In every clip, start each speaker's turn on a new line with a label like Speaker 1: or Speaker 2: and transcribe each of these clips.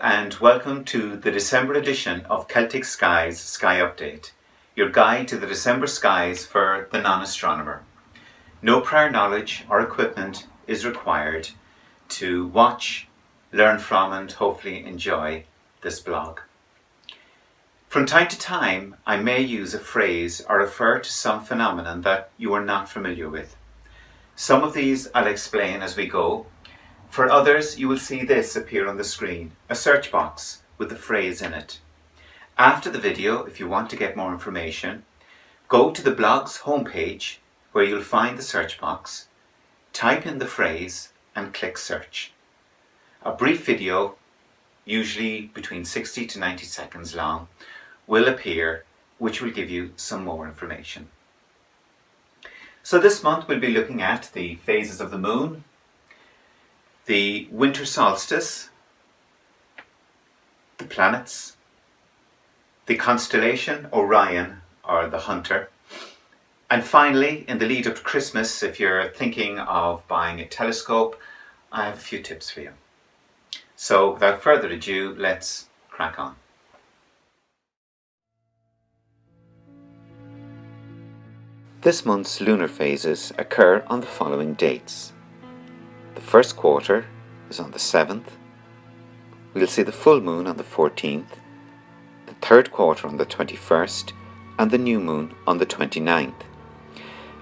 Speaker 1: and welcome to the December edition of Celtic Skies Sky Update, your guide to the December skies for the non-astronomer. No prior knowledge or equipment is required to watch, learn from and hopefully enjoy this blog. From time to time, I may use a phrase or refer to some phenomenon that you are not familiar with. Some of these I'll explain as we go. For others, you will see this appear on the screen, a search box with the phrase in it. After the video, if you want to get more information, go to the blog's homepage where you'll find the search box, type in the phrase and click search. A brief video, usually between 60 to 90 seconds long, will appear, which will give you some more information. So this month we'll be looking at the phases of the moon, the winter solstice, the planets, the constellation Orion or the Hunter, and finally, in the lead up to Christmas, if you're thinking of buying a telescope, I have a few tips for you. So without further ado, let's crack on. This month's lunar phases occur on the following dates. The first quarter is on the 7th, we'll see the full moon on the 14th, the third quarter on the 21st, and the new moon on the 29th.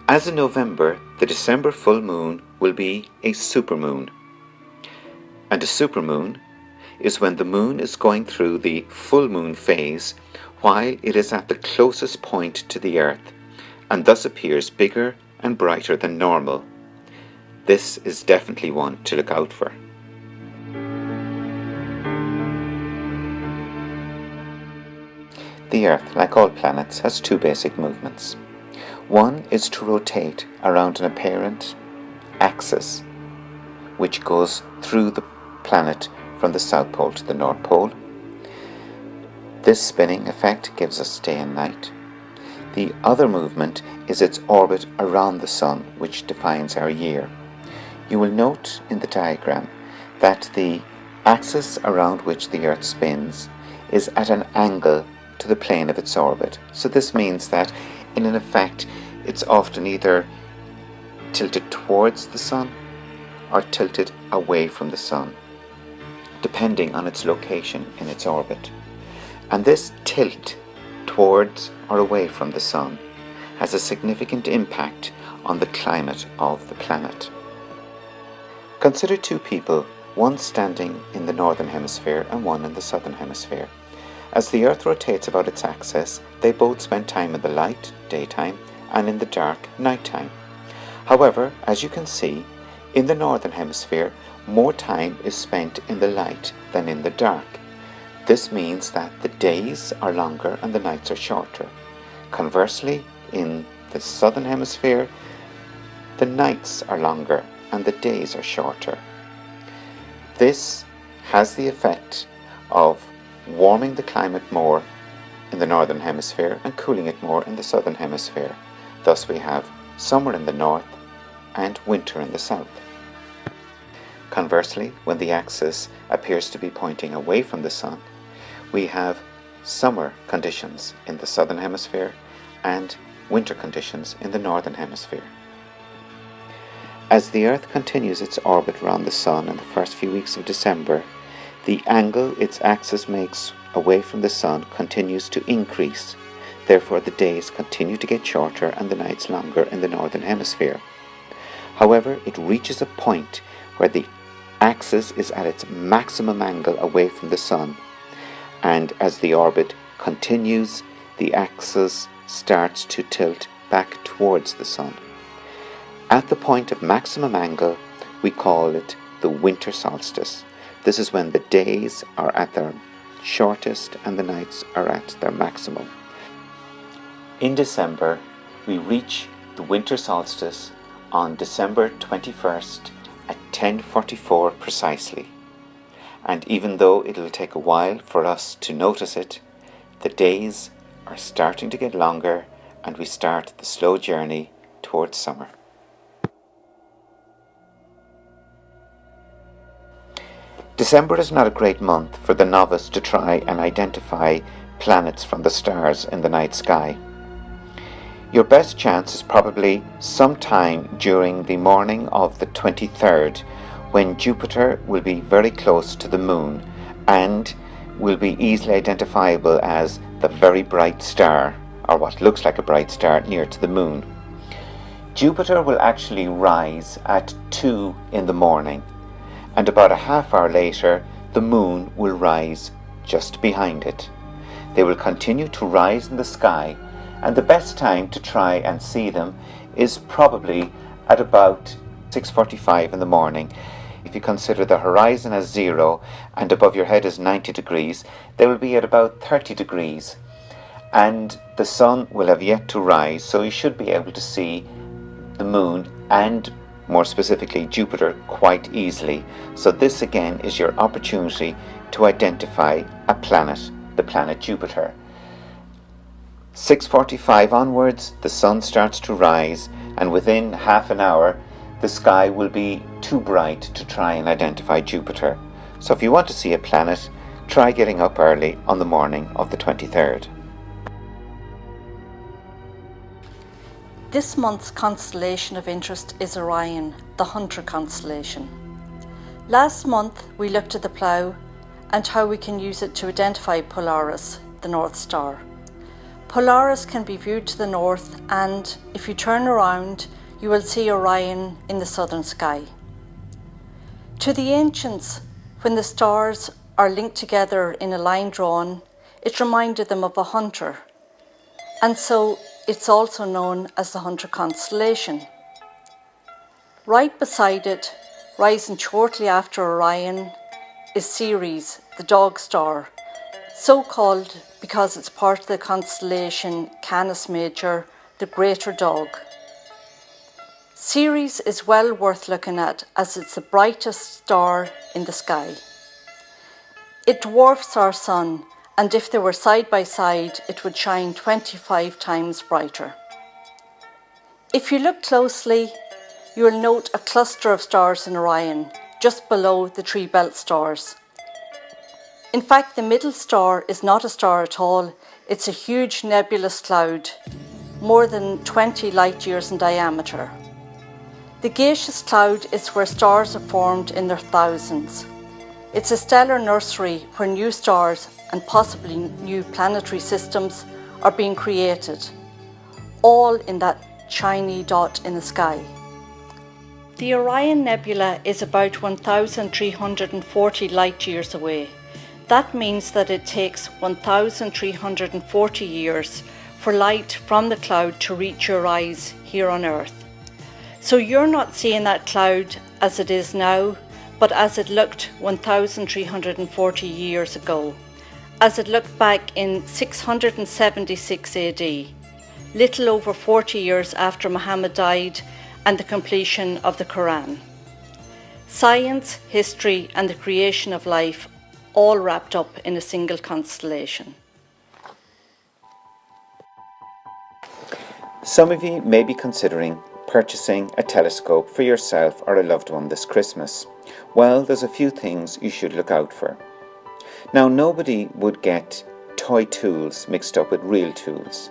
Speaker 1: As in November, the December full moon will be a supermoon. And a supermoon is when the moon is going through the full moon phase while it is at the closest point to the Earth, and thus appears bigger and brighter than normal. This is definitely one to look out for. The Earth, like all planets, has two basic movements. One is to rotate around an apparent axis, which goes through the planet from the South Pole to the North Pole. This spinning effect gives us day and night. The other movement is its orbit around the Sun, which defines our year. You will note in the diagram that the axis around which the Earth spins is at an angle to the plane of its orbit. So this means that, in an effect, it's often either tilted towards the Sun or tilted away from the Sun, depending on its location in its orbit. And this tilt towards or away from the Sun has a significant impact on the climate of the planet. Consider two people, one standing in the northern hemisphere and one in the southern hemisphere. As the Earth rotates about its axis, they both spend time in the light, daytime, and in the dark, nighttime. However, as you can see, in the northern hemisphere, more time is spent in the light than in the dark. This means that the days are longer and the nights are shorter. Conversely, in the southern hemisphere, the nights are longer and the days are shorter. This has the effect of warming the climate more in the northern hemisphere and cooling it more in the southern hemisphere. Thus we have summer in the north and winter in the south. Conversely, when the axis appears to be pointing away from the Sun, we have summer conditions in the southern hemisphere and winter conditions in the northern hemisphere. As the Earth continues its orbit around the Sun in the first few weeks of December, the angle its axis makes away from the Sun continues to increase. Therefore, the days continue to get shorter and the nights longer in the northern hemisphere. However, it reaches a point where the axis is at its maximum angle away from the Sun, and as the orbit continues, the axis starts to tilt back towards the Sun. At the point of maximum angle, we call it the winter solstice. This is when the days are at their shortest and the nights are at their maximum. In December, we reach the winter solstice on December 21st at 10:44 precisely. And even though it'll take a while for us to notice it, the days are starting to get longer and we start the slow journey towards summer. December is not a great month for the novice to try and identify planets from the stars in the night sky. Your best chance is probably sometime during the morning of the 23rd, when Jupiter will be very close to the Moon and will be easily identifiable as the very bright star, or what looks like a bright star near to the Moon. Jupiter will actually rise at 2 in the morning, and about a half hour later the Moon will rise just behind it. They will continue to rise in the sky, and the best time to try and see them is probably at about 6:45 in the morning. If you consider the horizon as 0 and above your head is 90 degrees, they will be at about 30 degrees. And the sun will have yet to rise, so you should be able to see the Moon and more specifically Jupiter quite easily. So this again is your opportunity to identify a planet, the planet Jupiter. 6:45 onwards, the sun starts to rise, and within half an hour the sky will be too bright to try and identify Jupiter. So if you want to see a planet, try getting up early on the morning of the 23rd.
Speaker 2: This month's constellation of interest is Orion, the Hunter constellation. Last month we looked at the Plough and how we can use it to identify Polaris, the North Star. Polaris can be viewed to the north, and if you turn around you will see Orion in the southern sky. To the ancients, when the stars are linked together in a line drawn, it reminded them of a hunter, and so it's also known as the Hunter constellation. Right beside it, rising shortly after Orion, is Ceres, the dog star, so called because it's part of the constellation Canis Major, the greater dog. Ceres is well worth looking at as it's the brightest star in the sky. It dwarfs our sun, and if they were side by side, it would shine 25 times brighter. If you look closely, you will note a cluster of stars in Orion, just below the three belt stars. In fact, the middle star is not a star at all. It's a huge nebulous cloud, more than 20 light years in diameter. The gaseous cloud is where stars are formed in their thousands. It's a stellar nursery where new stars and possibly new planetary systems are being created, all in that shiny dot in the sky. The Orion Nebula is about 1,340 light years away. That means that it takes 1,340 years for light from the cloud to reach your eyes here on Earth. So you're not seeing that cloud as it is now, but as it looked 1,340 years ago, as it looked back in 676 AD, little over 40 years after Muhammad died and the completion of the Quran. Science, history and the creation of life all wrapped up in a single constellation.
Speaker 1: Some of you may be considering purchasing a telescope for yourself or a loved one this Christmas. Well, there's a few things you should look out for. Now, nobody would get toy tools mixed up with real tools.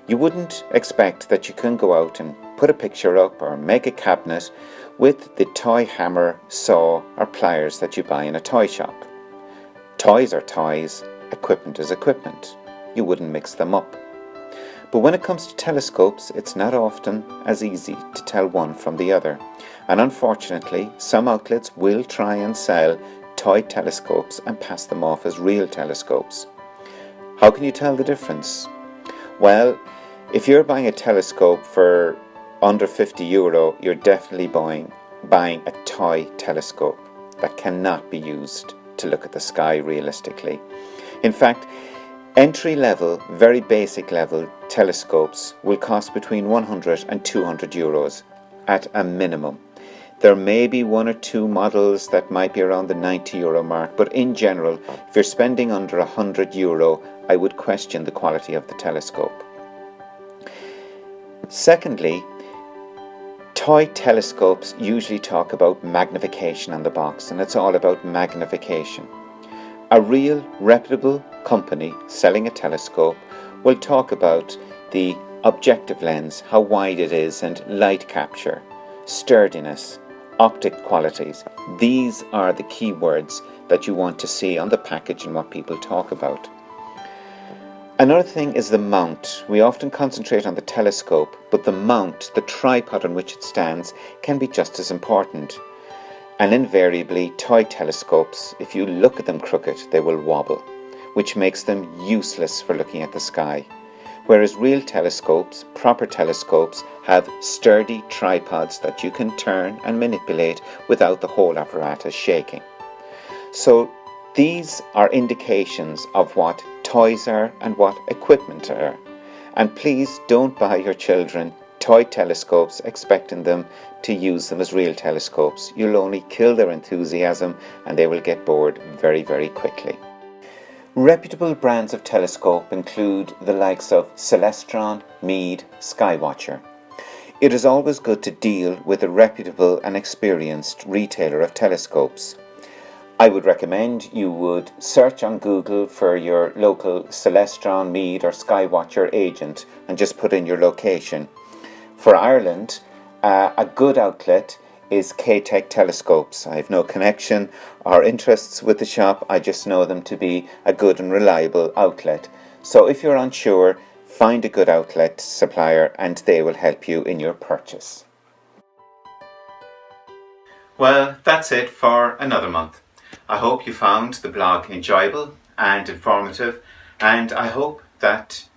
Speaker 1: You wouldn't expect that you can go out and put a picture up or make a cabinet with the toy hammer, saw or pliers that you buy in a toy shop. Toys are toys, equipment is equipment. You wouldn't mix them up. But when it comes to telescopes, it's not often as easy to tell one from the other. And unfortunately, some outlets will try and sell toy telescopes and pass them off as real telescopes. How can you tell the difference? Well, if you're buying a telescope for under €50, you're definitely buying a toy telescope that cannot be used to look at the sky realistically. In fact, entry-level, very basic level telescopes will cost between €100 and €200 at a minimum. There may be one or two models that might be around the €90 mark, but in general, if you're spending under €100, I would question the quality of the telescope. Secondly, Toy telescopes usually talk about magnification on the box, and it's all about magnification. A real reputable company selling a telescope will talk about the objective lens, how wide it is, and light capture, sturdiness, optic qualities. These are the key words that you want to see on the package and what people talk about. Another thing is the mount. We often concentrate on the telescope, but the mount, the tripod on which it stands, can be just as important. And invariably, toy telescopes, if you look at them crooked, they will wobble, which makes them useless for looking at the sky. Whereas real telescopes, proper telescopes, have sturdy tripods that you can turn and manipulate without the whole apparatus shaking. So these are indications of what toys are and what equipment are. And please don't buy your children toy telescopes expecting them to use them as real telescopes. You'll only kill their enthusiasm and they will get bored very, very quickly. Reputable brands of telescope include the likes of Celestron, Meade, Skywatcher. It is always good to deal with a reputable and experienced retailer of telescopes. I would recommend you would search on Google for your local Celestron, Meade or Skywatcher agent and just put in your location. For Ireland, a good outlet is K-Tech Telescopes. I have no connection or interests with the shop, I just know them to be a good and reliable outlet. So if you're unsure, find a good outlet supplier and they will help you in your purchase. Well, that's it for another month. I hope you found the blog enjoyable and informative, and I hope that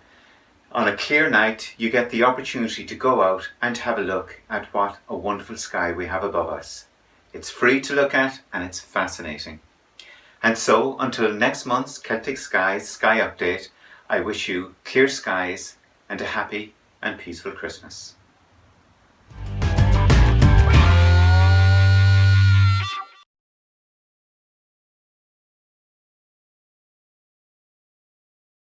Speaker 1: on a clear night you get the opportunity to go out and have a look at what a wonderful sky we have above us. It's free to look at and it's fascinating. And so until next month's Celtic Skies Sky Update, I wish you clear skies and a happy and peaceful Christmas.